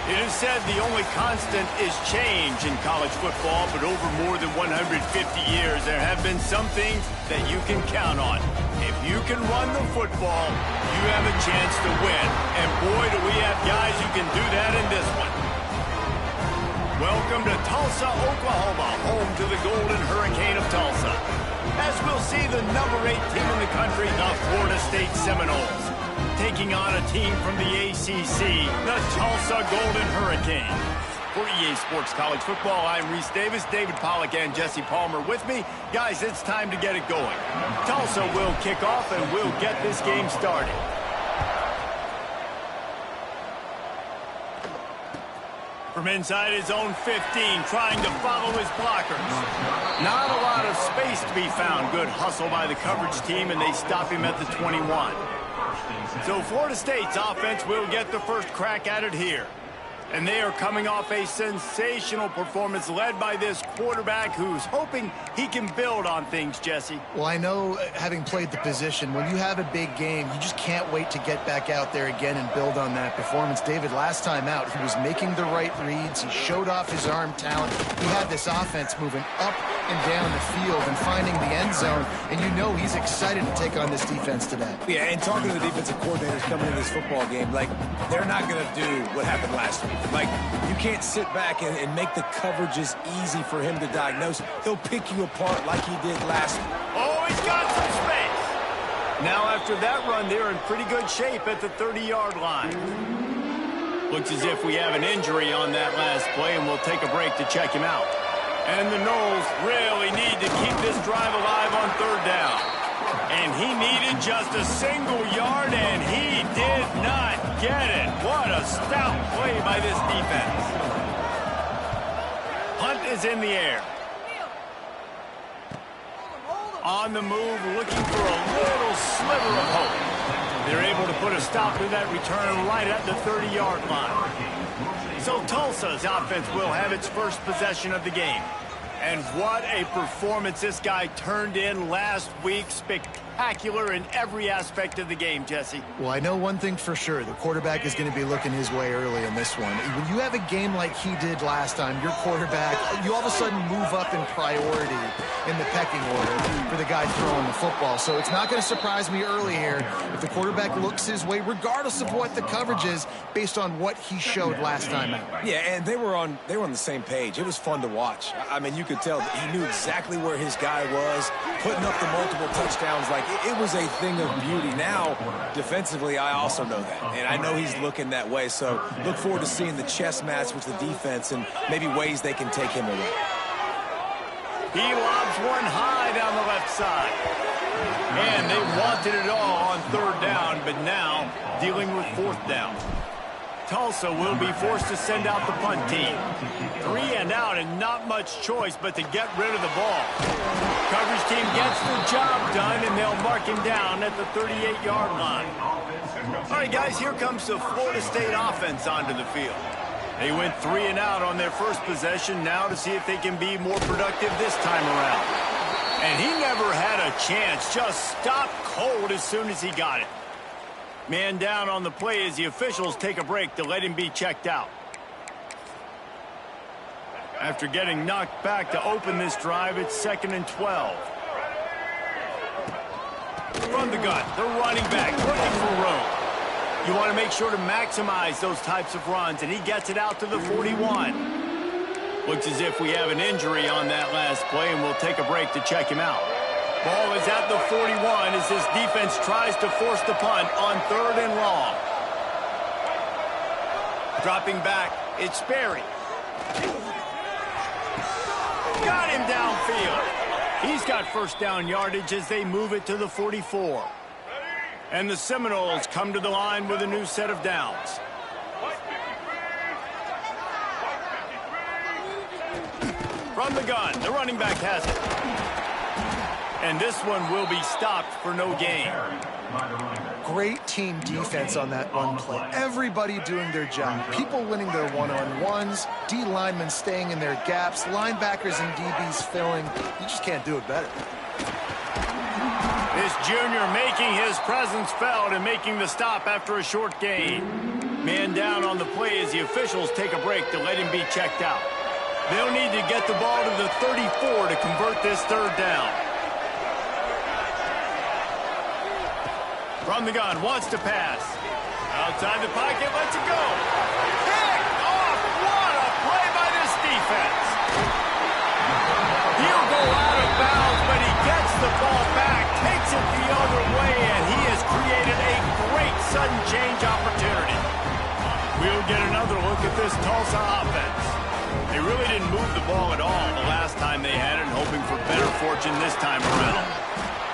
It is said the only constant is change in college football, but over more than 150 years, there have been some things that you can count on. If you can run the football, you have a chance to win. And boy, do we have guys who can do that in this one. Welcome to Tulsa, Oklahoma, home to the Golden Hurricane of Tulsa. As we'll see the number 8 team in the country, the Florida State Seminoles, taking on a team from the ACC, the Tulsa Golden Hurricane. For EA Sports College Football, I'm Reese Davis, David Pollack, and Jesse Palmer with me. Guys, it's time to get it going. Tulsa will kick off, and we'll get this game started. From inside his own 15, trying to follow his blockers. Not a lot of space to be found. Good hustle by the coverage team, and they stop him at the 21. So Florida State's offense will get the first crack at it here. And they are coming off a sensational performance led by this quarterback who's hoping he can build on things, Jesse. Well, I know, having played the position, when you have a big game, you just can't wait to get back out there again and build on that performance. David, last time out, he was making the right reads. He showed off his arm talent. He had this offense moving up and down the field and finding the end zone. And you know he's excited to take on this defense today. Yeah, and talking to the defensive coordinators coming into this football game, like, they're not going to do what happened last week. Like, you can't sit back and make the coverages easy for him to diagnose. He'll pick you apart like he did last week. Oh, he's got some space. Now, after that run, they're in pretty good shape at the 30-yard line. Looks as if we have an injury on that last play, and we'll take a break to check him out. And the Noles really need to keep this drive alive on third down. And he needed just a single yard, and he did not get it. What a stout play by this defense. Hunt is in the air. On the move, looking for a little sliver of hope. They're able to put a stop to that return right at the 30-yard line. So Tulsa's offense will have its first possession of the game. And what a performance this guy turned in last week. Spectacular in every aspect of the game, Jesse. Well, I know one thing for sure. The quarterback is going to be looking his way early in this one. When you have a game like he did last time, your quarterback, you all of a sudden move up in priority in the pecking order for the guy throwing the football. So it's not going to surprise me early here if the quarterback looks his way, regardless of what the coverage is, based on what he showed last time out. Yeah, and they were on the same page. It was fun to watch. I mean, you could tell that he knew exactly where his guy was, putting up the multiple touchdowns. Like, it was a thing of beauty. Now, defensively, I also know that, and I know he's looking that way. So look forward to seeing the chess match with the defense and maybe ways they can take him away. He lobs one high down the left side. And they wanted it all on third down, but now dealing with fourth down. Tulsa will be forced to send out the punt team. 3 and out, and not much choice but to get rid of the ball. Coverage team gets the job done, and they'll mark him down at the 38-yard line. All right, guys, here comes the Florida State offense onto the field. They went 3 and out on their first possession, now to see if they can be more productive this time around. And he never had a chance, just stopped cold as soon as he got it. Man down on the play as the officials take a break to let him be checked out. After getting knocked back to open this drive, it's 2nd and 12. From the gun, the running back looking for room. You want to make sure to maximize those types of runs, and he gets it out to the 41. Looks as if we have an injury on that last play, and we'll take a break to check him out. Ball is at the 41 as this defense tries to force the punt on 3rd and long. Dropping back, it's Sperry. Got him downfield. He's got first down yardage as they move it to the 44. And the Seminoles come to the line with a new set of downs. From the gun, the running back has it. And this one will be stopped for no gain. Great team defense on that run play. Everybody doing their job. People winning their one-on-ones, D linemen staying in their gaps, linebackers and DBs filling. You just can't do it better. This junior making his presence felt and making the stop after a short gain. Man down on the play as the officials take a break to let him be checked out. They'll need to get the ball to the 34 to convert this third down. From the gun, wants to pass. Outside the pocket, lets it go. Picked off. What a play by this defense. He'll go out of bounds, but he gets the ball back, takes it the other way, and he has created a great sudden change opportunity. We'll get another look at this Tulsa offense. They really didn't move the ball at all the last time they had it, hoping for better fortune this time around.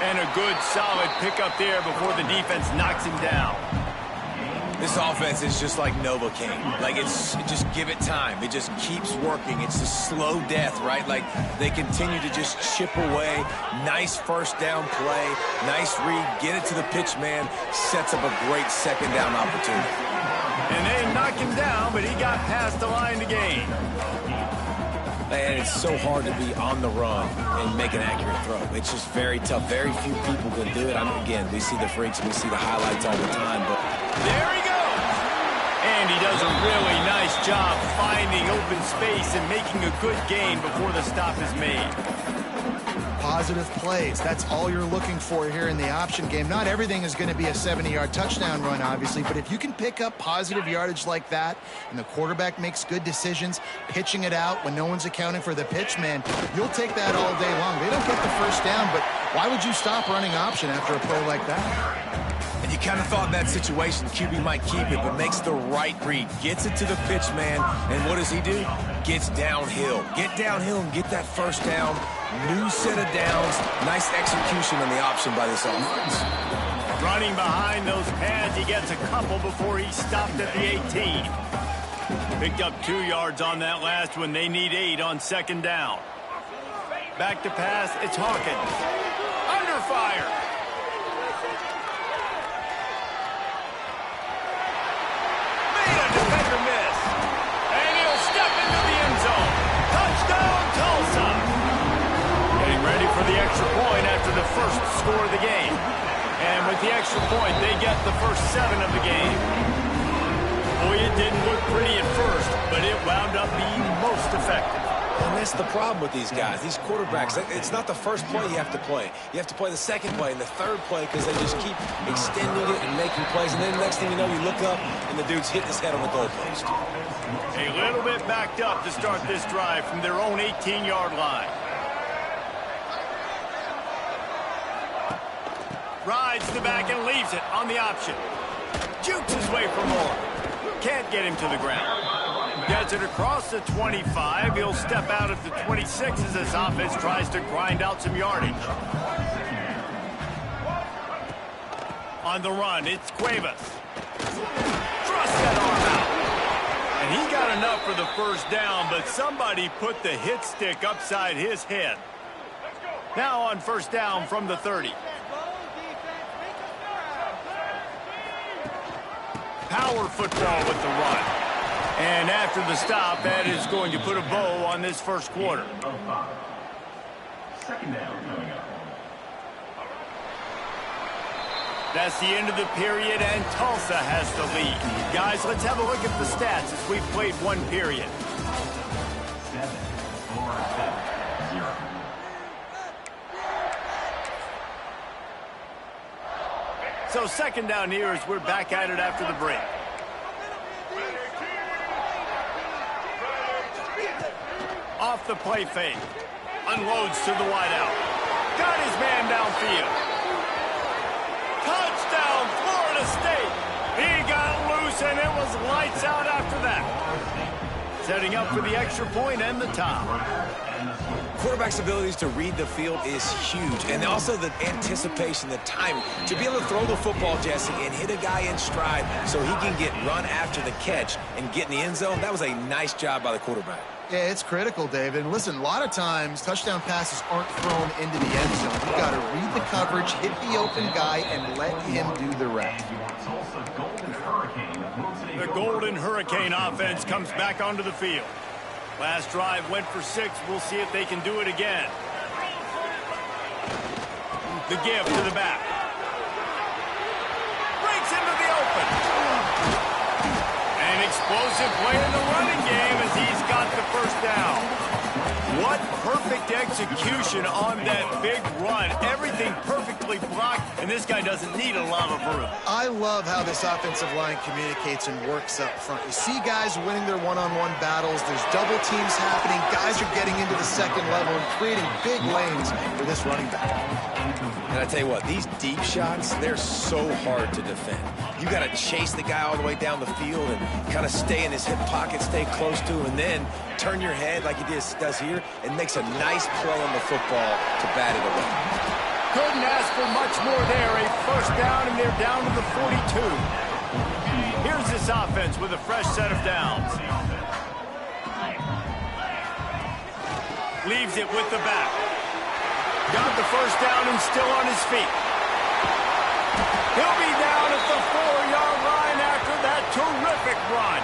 And a good, solid pickup there before the defense knocks him down. This offense is just like Novocaine. Like, just give it time. It just keeps working. It's a slow death, right? Like, they continue to just chip away. Nice first down play. Nice read. Get it to the pitch man. Sets up a great second down opportunity. And they knock him down, but he got past the line to gain. And it's so hard to be on the run and make an accurate throw. It's just very tough. Very few people can do it. Again, we see the freaks and we see the highlights all the time. But there he goes. And he does a really nice job finding open space and making a good gain before the stop is made. Positive plays. That's all you're looking for here in the option game. Not everything is going to be a 70-yard touchdown run, obviously, but if you can pick up positive yardage like that and the quarterback makes good decisions, pitching it out when no one's accounting for the pitch, man, you'll take that all day long. They don't get the first down, but why would you stop running option after a play like that? And you kind of thought in that situation QB might keep it, but makes the right read. Gets it to the pitch man, and what does he do? Gets downhill. Get downhill and get that first down. New set of downs. Nice execution on the option by this offense. Running behind those pads, he gets a couple before he stopped at the 18. Picked up 2 yards on that last one. They need 8 on second down. Back to pass, it's Hawkins. Under fire. Made a defender miss. And he'll step into the end zone. Touchdown, Tulsa. Getting ready for the extra point after the first score of the game. And with the extra point, they get the first 7 of the game. Boy, it didn't look pretty at first, but it wound up being most effective. And that's the problem with these guys, these quarterbacks. It's not the first play you have to play. You have to play the second play and the third play because they just keep extending it and making plays. And then the next thing you know, you look up and the dude's hitting his head on the goalpost. A little bit backed up to start this drive from their own 18-yard line. Rides the back and leaves it on the option. Jukes his way for more. Can't get him to the ground. Gets it across the 25. He'll step out at the 26 as this offense tries to grind out some yardage. On the run, it's Cuevas. Thrust that arm out. And he got enough for the first down, but somebody put the hit stick upside his head. Now on first down from the 30. Power football with the run. And after the stop, that is going to put a bow on this first quarter. Second down coming up. That's the end of the period, and Tulsa has the lead. Guys, let's have a look at the stats as we've played one period. 7, 4, 7, 0. So second down here as we're back at it after the break. Off the play fake. Unloads to the wideout. Got his man downfield. Touchdown, Florida State. He got loose, and it was lights out after that. Setting up for the extra point and the top. Quarterback's abilities to read the field is huge, and also the anticipation, the timing. To be able to throw the football, Jesse, and hit a guy in stride so he can get run after the catch and get in the end zone, that was a nice job by the quarterback. Yeah, it's critical, David. And listen, a lot of times touchdown passes aren't thrown into the end zone. You've got to read the coverage, hit the open guy, and let him do the rest. The Golden Hurricane offense comes back onto the field. Last drive went for 6. We'll see if they can do it again. The give to the back. Breaks into the open. Explosive play in the running game as he's got the first down. What perfect execution on that big run. Everything perfectly blocked, and this guy doesn't need a lot of room. I love how this offensive line communicates and works up front. You see guys winning their one-on-one battles. There's double teams happening. Guys are getting into the second level and creating big lanes for this running back. And I tell you what, these deep shots, they're so hard to defend. You got to chase the guy all the way down the field and kind of stay in his hip pocket, stay close to him, and then turn your head like he does here and makes a nice play on the football to bat it away. Couldn't ask for much more there. A first down, and they're down to the 42. Here's this offense with a fresh set of downs. Leaves it with the back. Got the first down and still on his feet. He'll be down at the 4-yard line after that terrific run.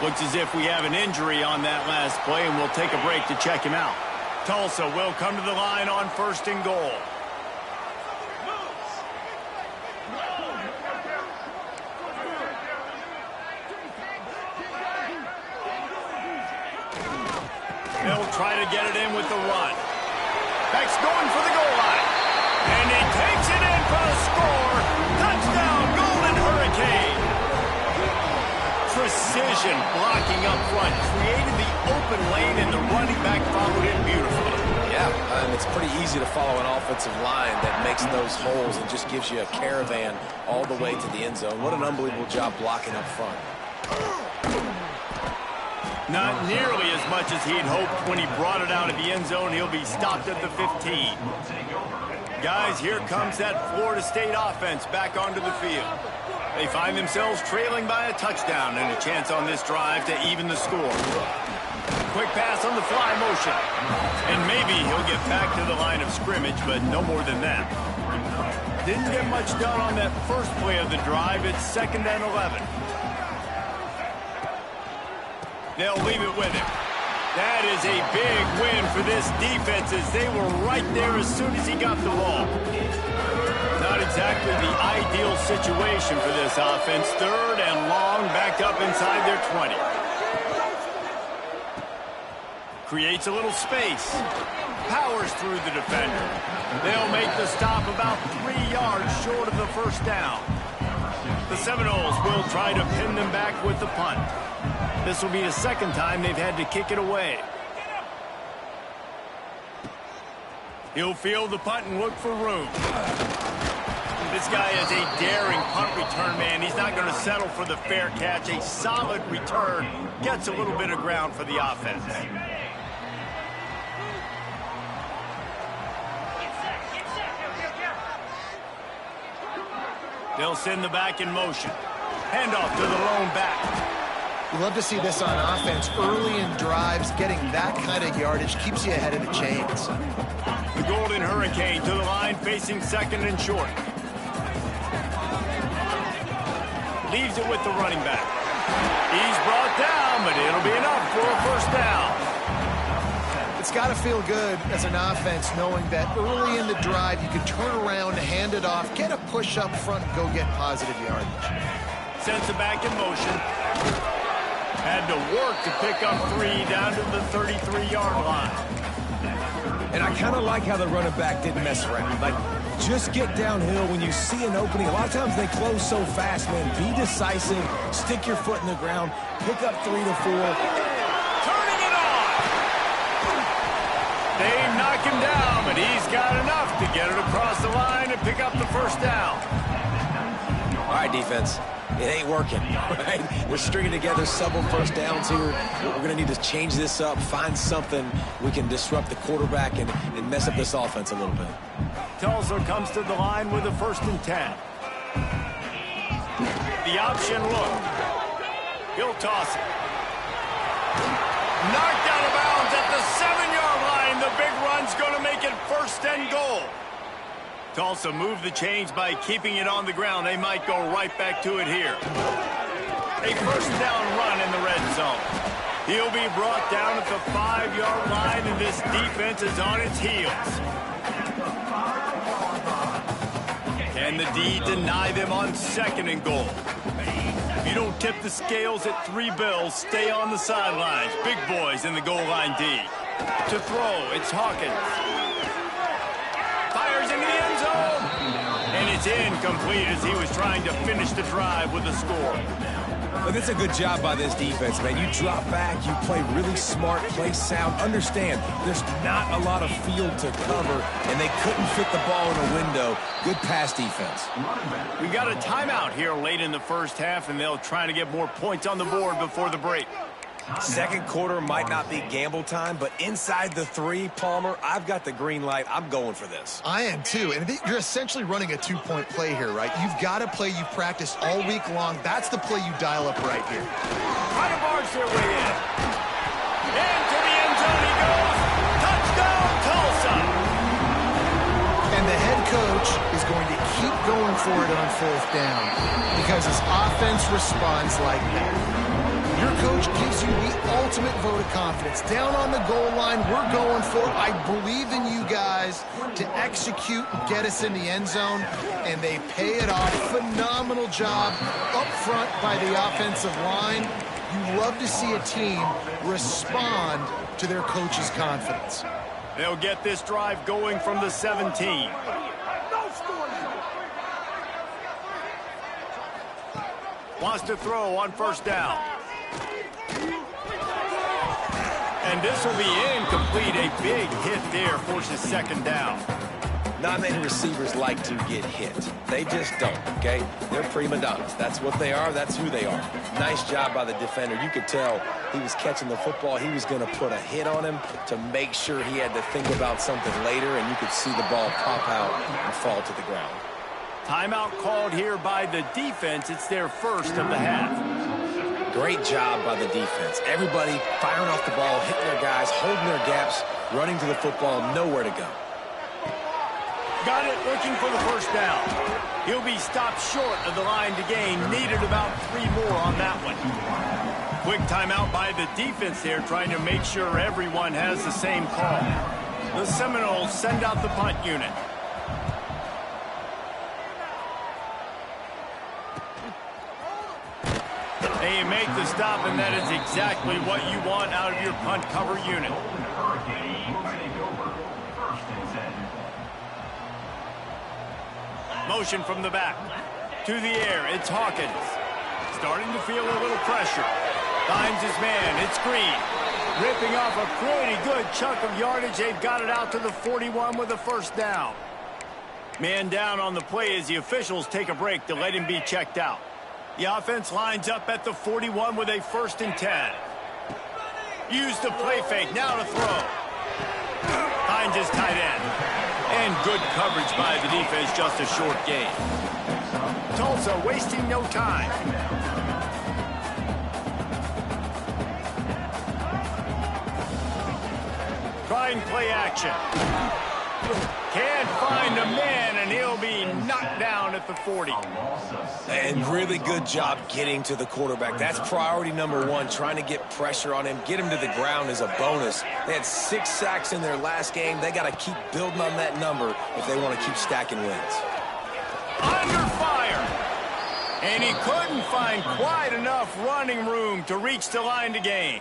Looks as if we have an injury on that last play, and we'll take a break to check him out. Tulsa will come to the line on 1st and goal. They'll try to get it in with the run. Beck's going for the goal line. And he takes it in for a score. Touchdown, Golden Hurricane. Precision blocking up front. Created the open lane, and the running back followed it beautifully. Yeah, and it's pretty easy to follow an offensive line that makes those holes and just gives you a caravan all the way to the end zone. What an unbelievable job blocking up front. Not nearly as much as he'd hoped when he brought it out of the end zone. He'll be stopped at the 15. Guys, here comes that Florida State offense back onto the field. They find themselves trailing by a touchdown and a chance on this drive to even the score. Quick pass on the fly motion. And maybe he'll get back to the line of scrimmage, but no more than that. Didn't get much done on that first play of the drive. It's 2nd and 11. They'll leave it with him. That is a big win for this defense as they were right there as soon as he got the ball. Not exactly the ideal situation for this offense. 3rd and long, back up inside their 20. Creates a little space. Powers through the defender. They'll make the stop about 3 yards short of the first down. The Seminoles will try to pin them back with the punt. This will be the 2nd time they've had to kick it away. He'll field the punt and look for room. This guy is a daring punt return man. He's not going to settle for the fair catch. A solid return gets a little bit of ground for the offense. They'll send the back in motion. Handoff to the lone back. You love to see this on offense. Early in drives, getting that kind of yardage keeps you ahead of the chains. The Golden Hurricane to the line, facing 2nd and short. Leaves it with the running back. He's brought down, but it'll be enough for a first down. It's got to feel good as an offense knowing that early in the drive you can turn around, hand it off, get a push up front, and go get positive yardage. Sends it back in motion. Had to work to pick up 3 down to the 33-yard line. And I kind of like how the running back didn't mess around. Like, just get downhill when you see an opening. A lot of times they close so fast, man. Be decisive. Stick your foot in the ground. Pick up 3 to 4. Turning it on. They knock him down, but he's got enough to get it across the line and pick up the first down. All right, defense. It ain't working, right? We're stringing together several first downs here. We're going to need to change this up, find something we can disrupt the quarterback and mess up this offense a little bit. Tulsa comes to the line with a 1st and 10. The option look. He'll toss it. Knocked out of bounds at the 7-yard line. The big run's going to make it 1st and goal. Tulsa moved the chains by keeping it on the ground. They might go right back to it here. A first down run in the red zone. He'll be brought down at the 5-yard line, and this defense is on its heels. Can the D deny them on 2nd and goal? If you don't tip the scales at 3 bills, stay on the sidelines. Big boys in the goal line D. To throw, it's Hawkins. Fires into the end zone. And it's incomplete as he was trying to finish the drive with a score. Look, it's a good job by this defense, man. You drop back, you play really smart, play sound. Understand, there's not a lot of field to cover, and they couldn't fit the ball in a window. Good pass defense. We got a timeout here late in the first half, and they'll try to get more points on the board before the break. Second quarter might not be gamble time, but inside the 3, Palmer, I've got the green light. I'm going for this. I am too, and you're essentially running a 2-point play here, right? You've got a play you've practiced all week long. That's the play you dial up right here. Try to barge their way in. Into the end zone he goes. Touchdown, Tulsa. And the head coach is going to keep going for it on 4th down because his offense responds like that. Your coach gives you the ultimate vote of confidence. Down on the goal line, we're going for it. I believe in you guys to execute and get us in the end zone, and they pay it off. Phenomenal job up front by the offensive line. You love to see a team respond to their coach's confidence. They'll get this drive going from the 17. Wants to throw on 1st down. And this will be incomplete. A big hit there forces 2nd down. Not many receivers like to get hit. They just don't, okay? They're prima donnas. That's what they are. That's who they are. Nice job by the defender. You could tell he was catching the football. He was going to put a hit on him to make sure he had to think about something later, and you could see the ball pop out and fall to the ground. Timeout called here by the defense. It's their first of the half. Great job by the defense. Everybody firing off the ball, hitting their guys, holding their gaps, running to the football, nowhere to go. Got it, looking for the 1st down. He'll be stopped short of the line to gain. Needed about 3 more on that one. Quick timeout by the defense there, trying to make sure everyone has the same call. The Seminoles send out the punt unit. They make the stop, and that is exactly what you want out of your punt cover unit. Motion from the back. To the air, it's Hawkins. Starting to feel a little pressure. Finds his man, it's Green. Ripping off a pretty good chunk of yardage. They've got it out to the 41 with a 1st down. Man down on the play as the officials take a break to let him be checked out. The offense lines up at the 41 with a 1st and 10. Use the play fake, now to throw. Finds his tight end. And good coverage by the defense, just a short gain. Tulsa wasting no time. Trying play action. Can't find a man, and he'll be knocked down at the 40. And really good job getting to the quarterback. That's priority number 1, trying to get pressure on him. Get him to the ground is a bonus. They had 6 sacks in their last game. They got to keep building on that number if they want to keep stacking wins. Under fire. And he couldn't find quite enough running room to reach the line to gain.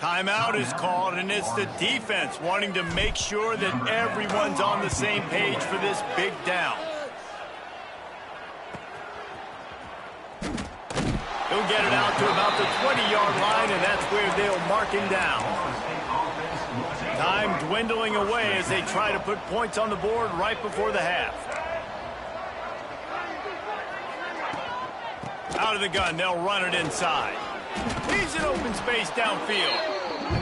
Timeout is called, and it's the defense wanting to make sure that everyone's on the same page for this big down. He'll get it out to about the 20-yard line, and that's where they'll mark him down. Time dwindling away as they try to put points on the board right before the half. Out of the gun, they'll run it inside. He's in open space downfield.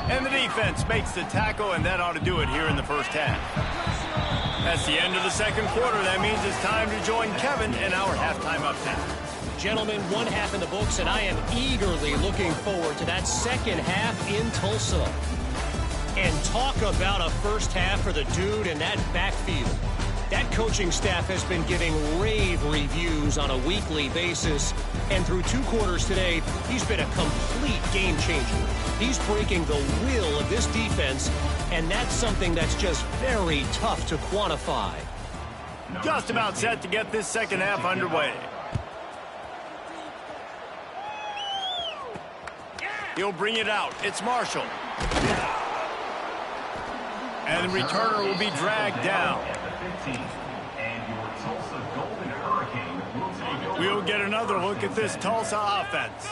And the defense makes the tackle, and that ought to do it here in the first half. That's the end of the second quarter. That means it's time to join Kevin in our halftime update. Gentlemen, 1 half in the books, and I am eagerly looking forward to that second half in Tulsa. And talk about a first half for the dude in that backfield. That coaching staff has been giving rave reviews on a weekly basis. And through 2 quarters today, he's been a complete game changer. He's breaking the will of this defense, and that's something that's just very tough to quantify. Just about set to get this second half underway. He'll bring it out. It's Marshall. And the returner will be dragged down. We'll get another look at this Tulsa offense.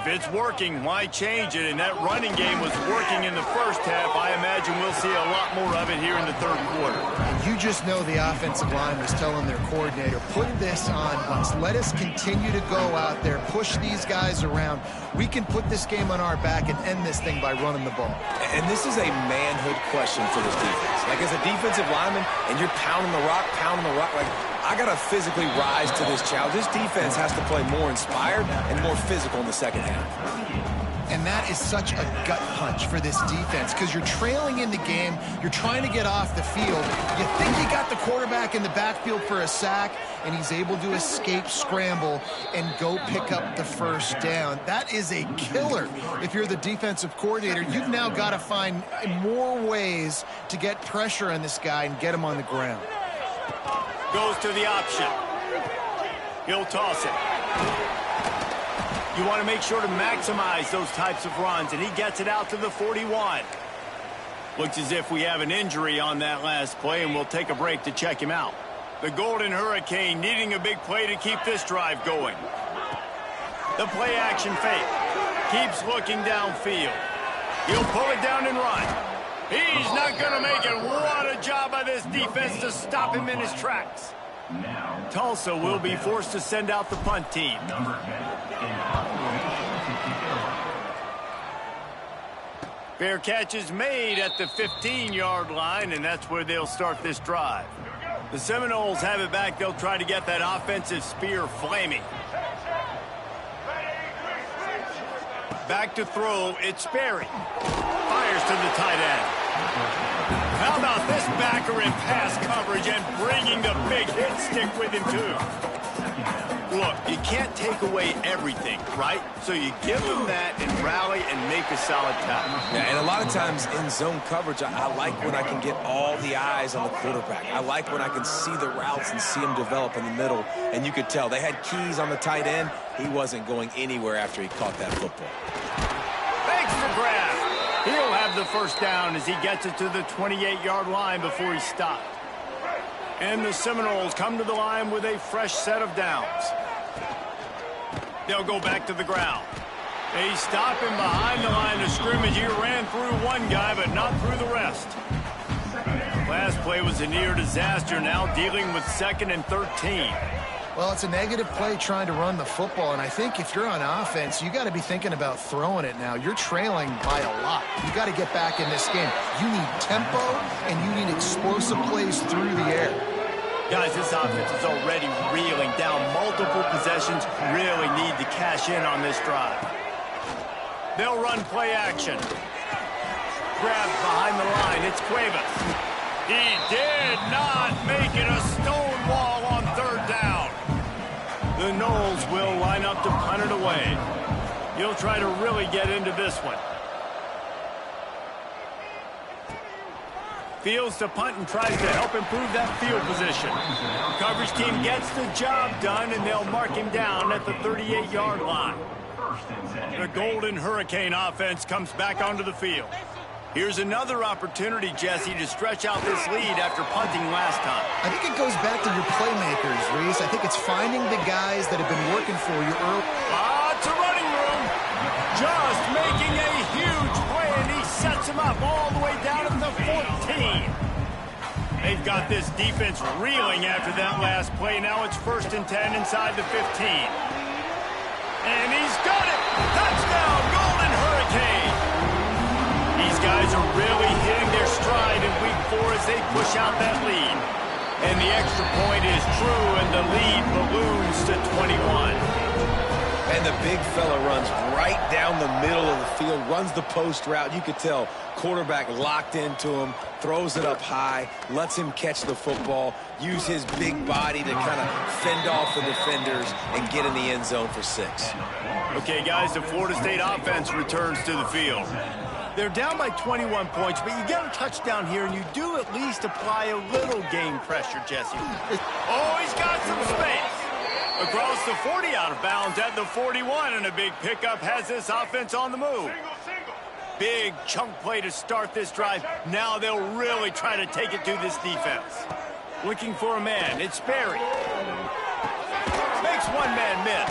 If it's working, why change it? And that running game was working in the first half. I imagine we'll see a lot more of it here in the third quarter. You just know the offensive line was telling their coordinator, put this on us. Let us continue to go out there, push these guys around. We can put this game on our back and end this thing by running the ball. And this is a manhood question for this defense. Like, as a defensive lineman, and you're pounding the rock, like, I got to physically rise to this challenge. This defense has to play more inspired and more physical in the second half. And that is such a gut punch for this defense because you're trailing in the game. You're trying to get off the field. You think you got the quarterback in the backfield for a sack, and he's able to escape, scramble, and go pick up the first down. That is a killer. If you're the defensive coordinator, you've now got to find more ways to get pressure on this guy and get him on the ground. Goes to the option. He'll toss it. You want to make sure to maximize those types of runs, and he gets it out to the 41. Looks as if we have an injury on that last play, and we'll take a break to check him out. The Golden Hurricane needing a big play to keep this drive going. The play action fake. Keeps looking downfield. He'll pull it down and run. He's not going to make it. What a job by this defense to stop him in his tracks. Tulsa will be forced to send out the punt team. Fair catch is made at the 15-yard line, and that's where they'll start this drive. The Seminoles have it back. They'll try to get that offensive spear flaming. Back to throw. It's Sperry. Fires to the tight end. How about this backer in pass coverage and bringing the big hit stick with him, too? Look, you can't take away everything, right? So you give them that and rally and make a solid tackle. Yeah, and a lot of times in zone coverage, I like when I can get all the eyes on the quarterback. I like when I can see the routes and see them develop in the middle. And you could tell they had keys on the tight end. He wasn't going anywhere after he caught that football. Thanks for grab. He'll have the first down as he gets it to the 28-yard line before he stopped. And the Seminoles come to the line with a fresh set of downs. They'll go back to the ground. They stop him behind the line of scrimmage. He ran through one guy, but not through the rest. Last play was a near disaster, now dealing with 2nd and 13. Well, it's a negative play trying to run the football, and I think if you're on offense, you got to be thinking about throwing it now. You're trailing by a lot. You got to get back in this game. You need tempo, and you need explosive plays through the air. Guys, this offense is already reeling down multiple possessions. Really need to cash in on this drive. They'll run play action. Grab behind the line. It's Cuevas. He did not make it a stone wall on 3rd down. The Noles will line up to punt it away. He'll try to really get into this one. Fields to punt and tries to help improve that field position. Coverage team gets the job done, and they'll mark him down at the 38-yard line. The Golden Hurricane offense comes back onto the field. Here's another opportunity, Jesse, to stretch out this lead after punting last time. I think it goes back to your playmakers, Reese. I think it's finding the guys that have been working for you early. Lots of running room. Just making a huge play, and he sets him up all the way down at the 14. They've got this defense reeling after that last play. Now it's 1st and 10 inside the 15. And he's got it. Touchdown, Golden Hurricane. These guys are really hitting their stride in week 4 as they push out that lead. And the extra point is true, and the lead balloons to 21. And the big fella runs right down the middle of the field, runs the post route. You could tell quarterback locked into him, throws it up high, lets him catch the football, use his big body to kind of fend off the defenders and get in the end zone for 6. Okay, guys, the Florida State offense returns to the field. They're down by 21 points, but you get a touchdown here, and you do at least apply a little game pressure, Jesse. Oh, he's got some space. Across the 40, out of bounds at the 41, and a big pickup has this offense on the move. Big chunk play to start this drive. Now they'll really try to take it to this defense. Looking for a man. It's Berry. Makes one man miss.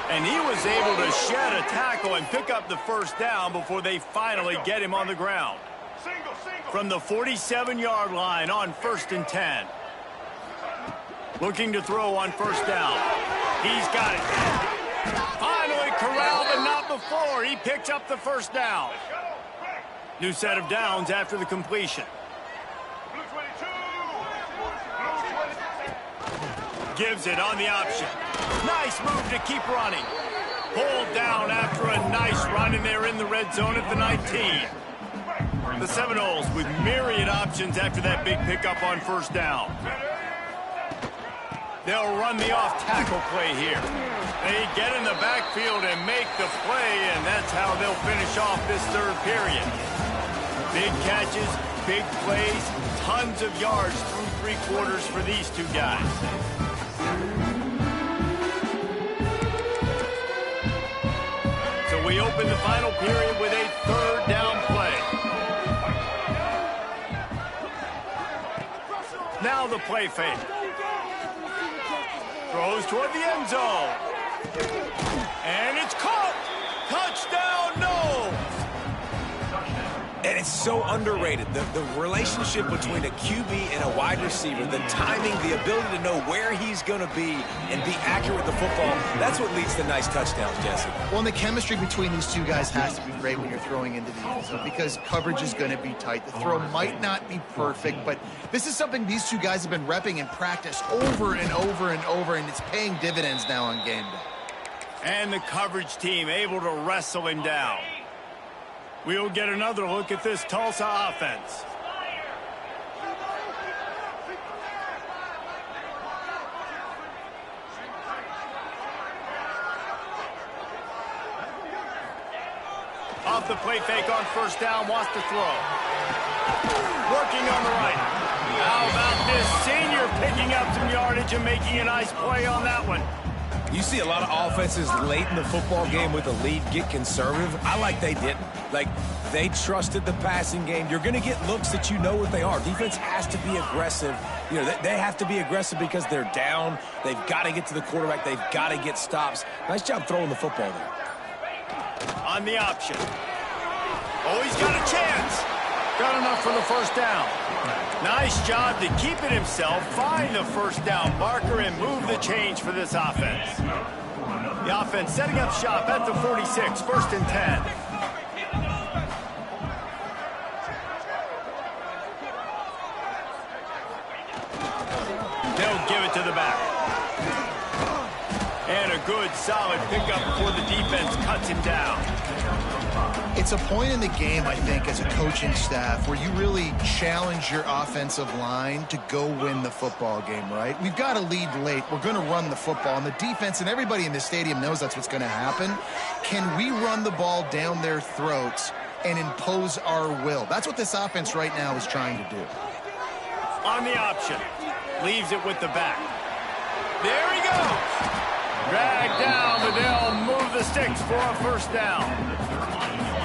And he was able to shed a tackle and pick up the first down before they finally get him on the ground. From the 47-yard line on 1st and 10. Looking to throw on first down. He's got it. Finally corralled, but not before. He picks up the first down. New set of downs after the completion. Gives it on the option. Nice move to keep running. Pulled down after a nice run, and they're in the red zone at the 19. The Seminoles with myriad options after that big pickup on first down. They'll run the off-tackle play here. They get in the backfield and make the play, and that's how they'll finish off this third period. Big catches, big plays, tons of yards through three quarters for these two guys. So we open the final period with a third down play. Now the play fake. Throws toward the end zone. And it's caught. Touchdown, no. And it's so underrated. The relationship between a QB and a wide receiver, the timing, the ability to know where he's going to be and be accurate with the football, that's what leads to nice touchdowns, Jesse. Well, and the chemistry between these two guys has to be great when you're throwing into the end zone because coverage is going to be tight. The throw might not be perfect, but this is something these two guys have been repping in practice over and over and over, and it's paying dividends now on game day. And the coverage team able to wrestle him down. We'll get another look at this Tulsa offense. Off the play fake on first down, wants to throw. Working on the right. How about this senior picking up some yardage and making a nice play on that one? You see a lot of offenses late in the football game with a lead get conservative. I like they didn't. Like, they trusted the passing game. You're going to get looks that you know what they are. Defense has to be aggressive. You know, they have to be aggressive because they're down. They've got to get to the quarterback. They've got to get stops. Nice job throwing the football there. On the option. Oh, he's got a chance. Got enough for the first down. Nice job to keep it himself, find the first down marker, and move the change for this offense. The offense setting up shop at the 46, 1st and 10. They'll give it to the back. And a good, solid pickup before the defense cuts him down. It's a point in the game, I think, as a coaching staff where you really challenge your offensive line to go win the football game, right? We've got a lead late. We're going to run the football. And the defense and everybody in the stadium knows that's what's going to happen. Can we run the ball down their throats and impose our will? That's what this offense right now is trying to do. On the option. Leaves it with the back. There he goes. Dragged down, but they'll move the sticks for a first down.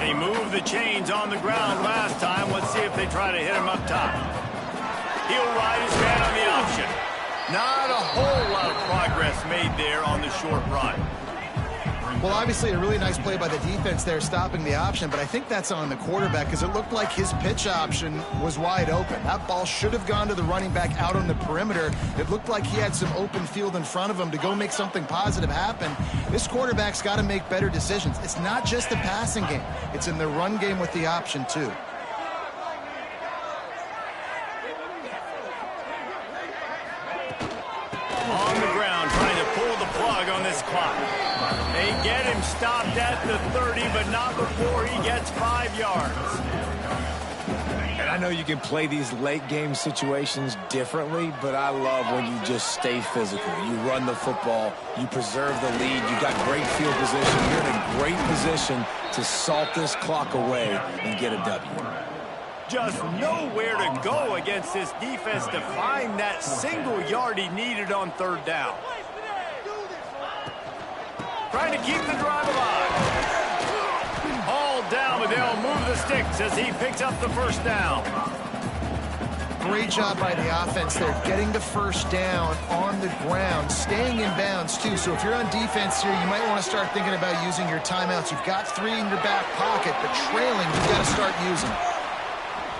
They moved the chains on the ground last time. Let's see if they try to hit him up top. He'll ride his man on the option. Not a whole lot of progress made there on the short run. Well, obviously a really nice play by the defense there stopping the option, but I think that's on the quarterback because it looked like his pitch option was wide open. That ball should have gone to the running back out on the perimeter. It looked like he had some open field in front of him to go make something positive happen. This quarterback's got to make better decisions. It's not just the passing game. It's in the run game with the option, too. On the ground, trying to pull the plug on this clock. They get him stopped at the 30, but not before he gets 5 yards. And I know you can play these late game situations differently, but I love when you just stay physical. You run the football, you preserve the lead, you got great field position. You're in a great position to salt this clock away and get a W. Just nowhere to go against this defense to find that single yard he needed on third down. trying to keep the drive alive. Hauled down, but they'll move the sticks as he picks up the first down. Great job by the offense there, getting the first down on the ground, staying in bounds too. So if you're on defense here, you might want to start thinking about using your timeouts. You've got 3 in your back pocket, but trailing, you've got to start using.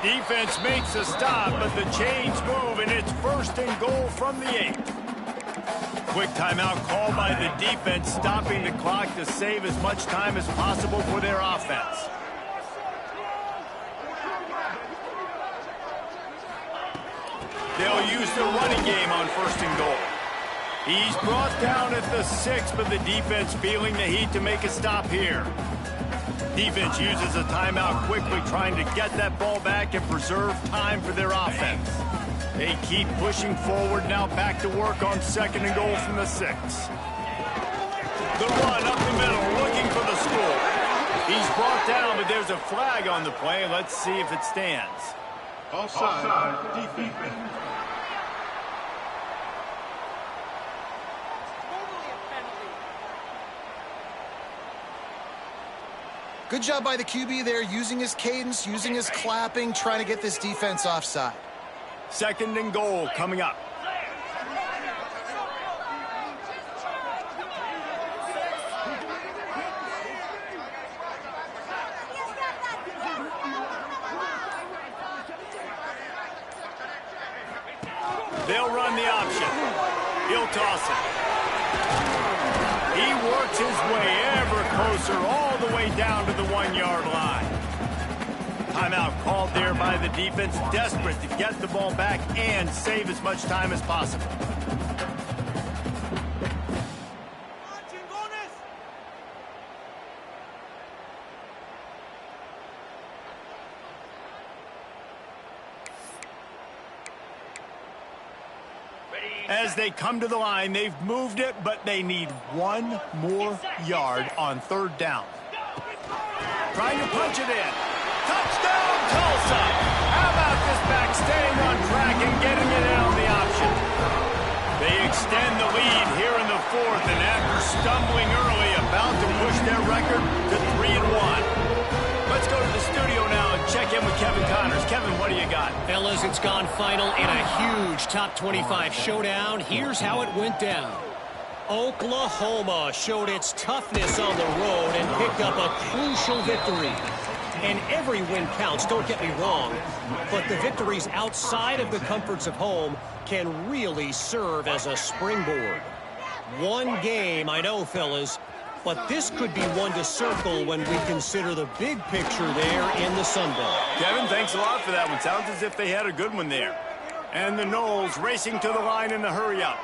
Defense makes a stop, but the chains move, and it's 1st and goal from the 8. Quick timeout called by the defense, stopping the clock to save as much time as possible for their offense. They'll use the running game on 1st and goal. He's brought down at the 6, but the defense feeling the heat to make a stop here. Defense uses a timeout quickly, trying to get that ball back and preserve time for their offense. They keep pushing forward, now back to work on 2nd and goal from the 6. The run up the middle, looking for the score. He's brought down, but there's a flag on the play. Let's see if it stands. Offside, defense. Good job by the QB there, using his cadence, using his clapping, trying to get this defense offside. 2nd and goal coming up. They'll run the option. He'll toss it. He works his way ever closer, all the way down to the 1-yard line. Timeout called there by the defense, desperate to get the ball back and save as much time as possible. As they come to the line, they've moved it, but they need 1 more yard on 3rd down. Trying to punch it in. Touchdown, Tulsa! How about this back staying on track and getting it in on the option? They extend the lead here in the 4th, and after stumbling early, about to push their record to 3-1. Let's go to the studio now and check in with Kevin Connors. Kevin, what do you got? Fellas, it's gone final in a huge top 25 showdown. Here's how it went down. Oklahoma showed its toughness on the road and picked up a crucial victory. And every win counts, don't get me wrong, but the victories outside of the comforts of home can really serve as a springboard. One game, I know, fellas, but this could be one to circle when we consider the big picture there in the Sun Belt. Kevin, thanks a lot for that one. Sounds as if they had a good one there. And the Noles racing to the line in the hurry-up.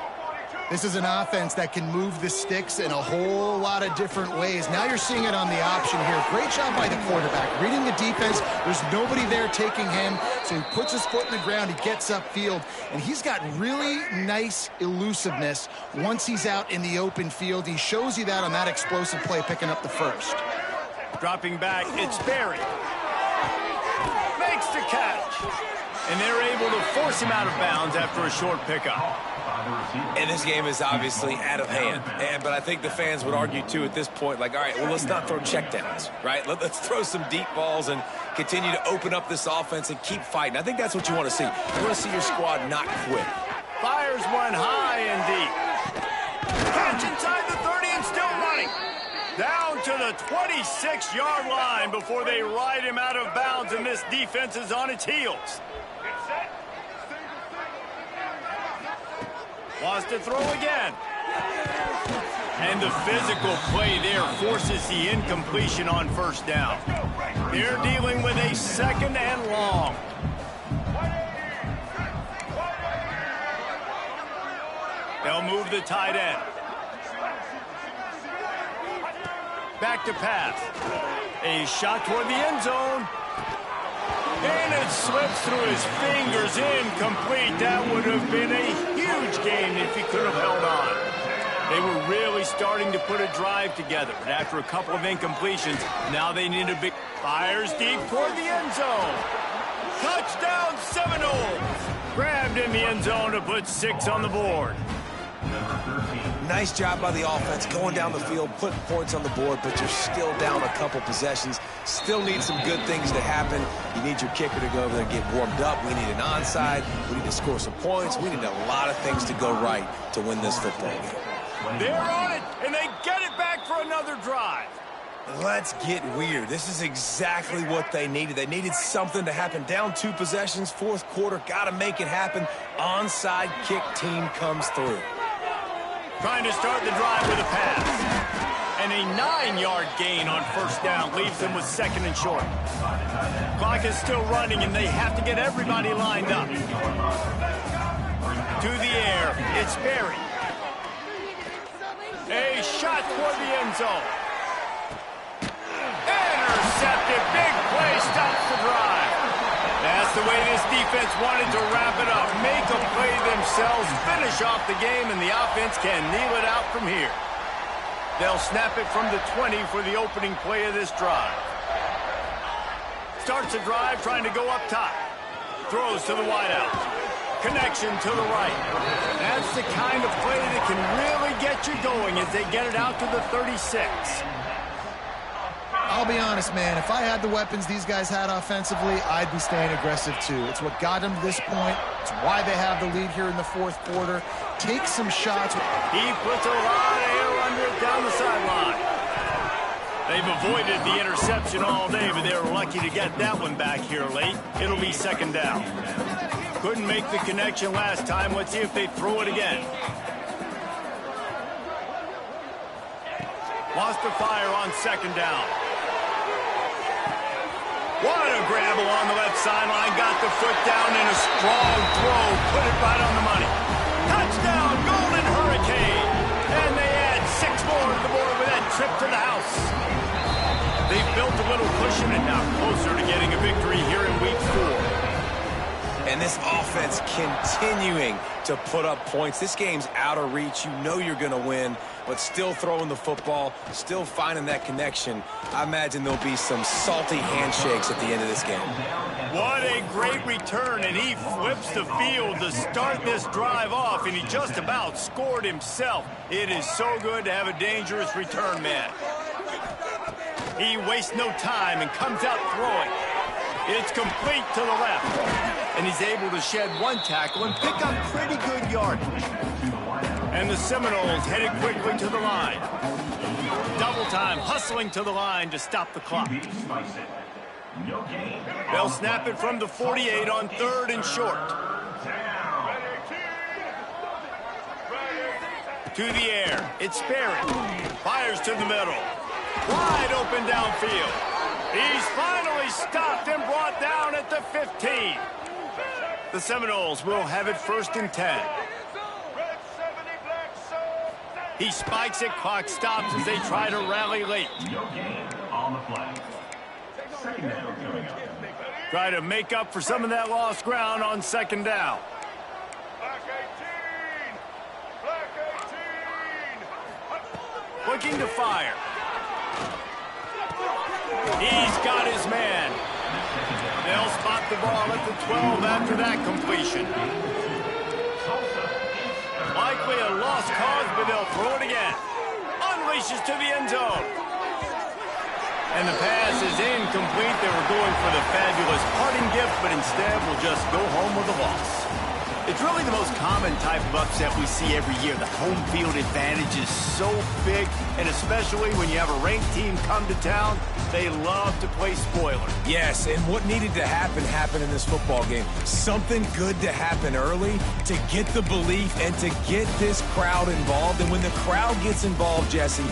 This is an offense that can move the sticks in a whole lot of different ways. Now you're seeing it on the option here. Great job by the quarterback. Reading the defense, there's nobody there taking him, so he puts his foot in the ground, he gets upfield, and he's got really nice elusiveness once he's out in the open field. He shows you that on that explosive play, picking up the 1st. Dropping back, it's Barry. Makes the catch. And they're able to force him out of bounds after a short pickup. And this game is obviously out of hand. But I think the fans would argue, too, at this point, like, all right, well, let's not throw checkdowns, right? Let's throw some deep balls and continue to open up this offense and keep fighting. I think that's what you want to see. You want to see your squad not quit. Fires one high and deep. Catch inside the 30 and still running. Down to the 26-yard line before they ride him out of bounds, and this defense is on its heels. Wants to throw again. And the physical play there forces the incompletion on 1st down. They're dealing with a 2nd and long. They'll move the tight end. Back to pass. A shot toward the end zone. And it slips through his fingers, incomplete. That would have been a huge gain if he could have held on. They were really starting to put a drive together. But after a couple of incompletions, now they need a big... Fires deep toward the end zone. Touchdown, Seminoles. Grabbed in the end zone to put 6 on the board. Number 13. Nice job by the offense going down the field, putting points on the board, but you're still down a couple possessions. Still need some good things to happen. You need your kicker to go over there and get warmed up. We need an onside. We need to score some points. We need a lot of things to go right to win this football game. They're on it, and they get it back for another drive. Let's get weird. This is exactly what they needed. They needed something to happen. Down 2 possessions, fourth quarter, got to make it happen. Onside kick team comes through. Trying to start the drive with a pass. And a 9-yard gain on first down leaves them with 2nd and short. Clock is still running, and they have to get everybody lined up. To the air, it's Berry. A shot toward the end zone. Intercepted. Big play stops the drive. That's the way this defense wanted to wrap it up. Make a play themselves, finish off the game, and the offense can kneel it out from here. They'll snap it from the 20 for the opening play of this drive. Starts a drive trying to go up top. Throws to the wideout. Connection to the right. That's the kind of play that can really get you going as they get it out to the 36. I'll be honest, man. If I had the weapons these guys had offensively, I'd be staying aggressive too. It's what got them to this point. It's why they have the lead here in the fourth quarter. Take some shots. He puts a lot of air under it down the sideline. They've avoided the interception all day, but they were lucky to get that one back here late. It'll be 2nd down. Couldn't make the connection last time. Let's see if they throw it again. Lost the fire on 2nd down. What a grab along the left sideline. Got the foot down in a strong throw. Put it right on the money. Touchdown, Golden Hurricane. And they add 6 more to the board with that trip to the house. They've built a little cushion and now closer to getting a victory here in week 4. And this offense continuing to put up points. This game's out of reach. You know you're going to win, but still throwing the football, still finding that connection. I imagine there'll be some salty handshakes at the end of this game. What a great return, and he flips the field to start this drive off, and he just about scored himself. It is so good to have a dangerous return man. He wastes no time and comes out throwing. It's complete to the left, and he's able to shed 1 tackle and pick up pretty good yardage. And the Seminoles headed quickly to the line. Double time, hustling to the line to stop the clock. They'll snap it from the 48 on 3rd and short. To the air, it's Berry. Fires to the middle. Wide open downfield. He's finally stopped and brought down at the 15. The Seminoles will have it 1st and 10. He spikes it, clock stops as they try to rally late. Try to make up for some of that lost ground on 2nd down. Looking to fire. He's got his man. They'll spot the ball at the 12 after that completion. Likely a lost cause, but they'll throw it again. Unleashes to the end zone. And the pass is incomplete. They were going for the fabulous parting gift, but instead will just go home with a loss. It's really the most common type of upset we see every year. The home field advantage is so big, and especially when you have a ranked team come to town, they love to play spoiler. Yes, and what needed to happen happened in this football game. Something good to happen early to get the belief and to get this crowd involved. And when the crowd gets involved, Jesse,